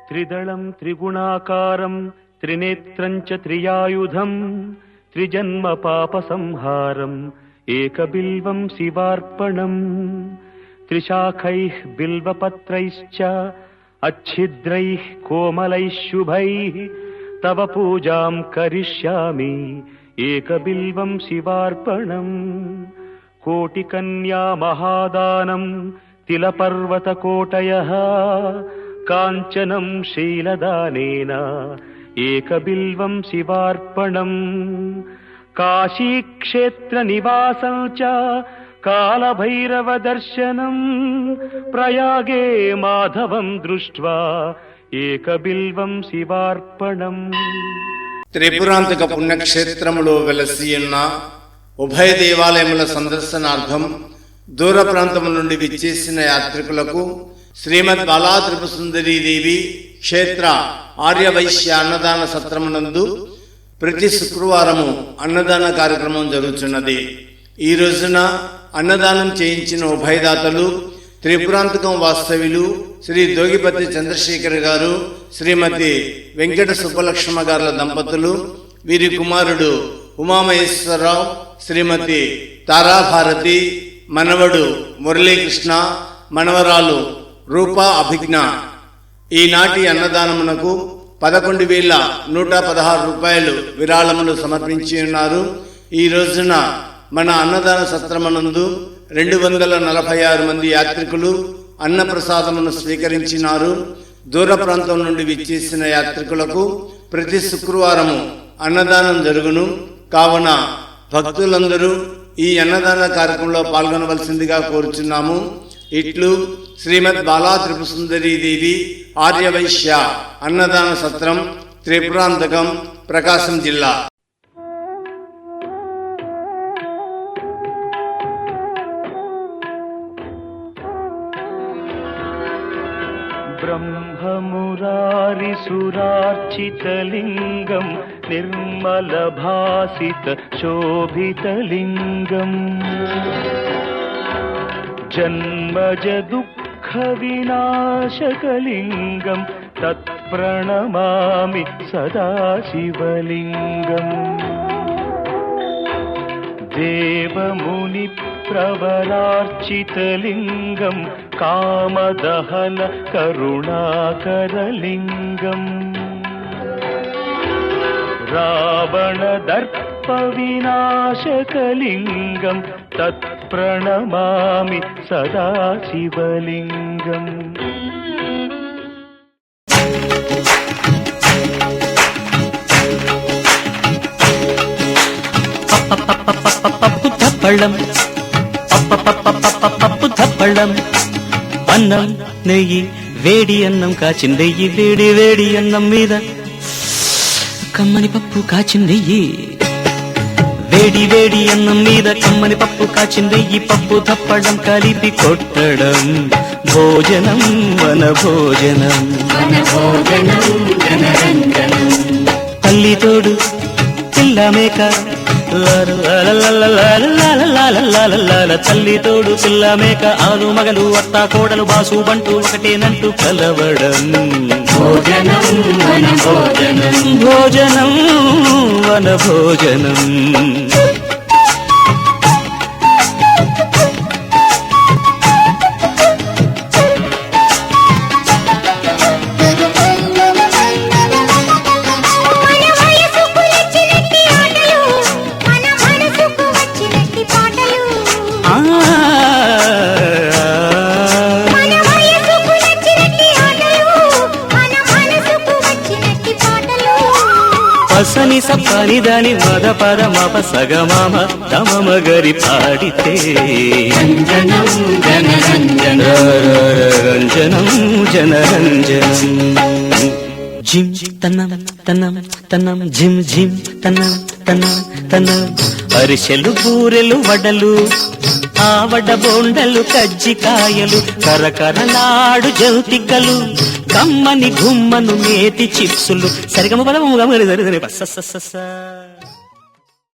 త్రిదళం త్రిగుణాకారం త్రినేత్రం చ త్రియాయుధం త్రిజన్మ పాప సంహారం ఏకబిల్వం శివార్పణం త్రిశాఖైః బిల్వపత్రైశ్చ अच्छिद्रैः कोमलैः शुभैः तव पूजां करिष्यामि एकबिल्वं शिवार्पणम् कोटिकन्या महादानं तिलपर्वतकोटयः काञ्चनं शीलदानेन एकबिल्वं शिवार्पणम् काशीक्षेत्रनिवासं च कालभैरव दर्शनं प्रयागे माधवं दृष्ट्वा ఏకబిల్వం శివార్పణం. త్రిపురాంతక పుణ్యక్షేత్రములో వెలసి ఉన్న ఉభయ దేవాలయముల సందర్శనార్థం దూర ప్రాంతము నుండి విచ్చేసిన యాత్రికులకు శ్రీమద్ బాలా త్రిపురసుందరీదేవి క్షేత్ర ఆర్యవైశ్య అన్నదాన సత్రమునందు ప్రతి శుక్రవారము అన్నదాన కార్యక్రమం జరుగుతున్నది. ఈ రోజున అన్నదానం చేయించిన ఉభయదాతలు త్రిపురాంతకం వాస్తవ్యులు శ్రీ దోగిపతి చంద్రశేఖర్ గారు, శ్రీమతి వెంకట సుబ్బలక్ష్మ గారుల దంపతులు, వీరి కుమారుడు ఉమామహేశ్వరరావు, శ్రీమతి తారాభారతి, మనవడు మురళీకృష్ణ, మనవరాలు రూపా అభిజ్ఞ ఈనాటి అన్నదానమునకు 11,116 రూపాయలు విరాళములు సమర్పించి ఉన్నారు. ఈ రోజున మన అన్నదాన సత్రమనందు 246 మంది యాత్రికులు అన్నప్రసాదమును స్వీకరించినారు. దూర ప్రాంతం నుండి విచ్చేసిన యాత్రికులకు ప్రతి శుక్రవారము అన్నదానం జరుగును. కావున భక్తులందరూ ఈ అన్నదాన కార్యక్రమంలో పాల్గొనవలసిందిగా కోరుచున్నాము. ఇట్లు శ్రీమద్ బాలా త్రిపురసుందరీదేవి ఆర్యవైశ్య అన్నదాన సత్రం, త్రిపురాంతకం, ప్రకాశం జిల్లా. ब्रह्ममुरारिसुरार्चितलिङ्गं निर्मलभासितशोभितलिङ्गं जन्मजदुःखविनाशकलिङ्गं तत्प्रणमामि सदा शिवलिङ्गम् देवमुनिप्रवरार्चितलिङ्गं कामदहन करुणाकरलिङ्गम् रावणदर्पविनाशकलिङ्गं तत्प्रणमामि सदा शिवलिङ्गम्. పప్పు తప్పళం అన్నం నెయ్యి వేడి అన్నం కాచిందెయ్యి వేడి వేడి అన్నం మీద కమ్మని పప్పు కాచిందెయ్యి వేడి వేడి అన్నం మీద కమ్మని పప్పు కాచిందెయ్యి పప్పు తప్పడం కలిపి కొట్టడం భోజనం వన భోజనం తల్లి తోడు పిల్ల మేక తల్లి తోడు పిల్ల మేక ఆలు మగలు అత్త కోడలు బాసు బంటు ఒకటేనంటూ కలవడం భోజనం వన భోజనం. పసని సప్పని దాని మద పద మప సగమామ తమమ గరి పాడితే రంజనం జనరంజనం జిమ్ తన్నం తన్నం తన్నం జిమ్ జిమ్ తన్నం తన్నం తన్నం అరిసెలు బూరెలు వడలు ఆవడ బోండలు కజ్జికాయలు కరకరలాడు జౌతికలు కమ్మని గుమ్మను నేతి చిప్సులు సరిగమ పదము గమని సరి సరి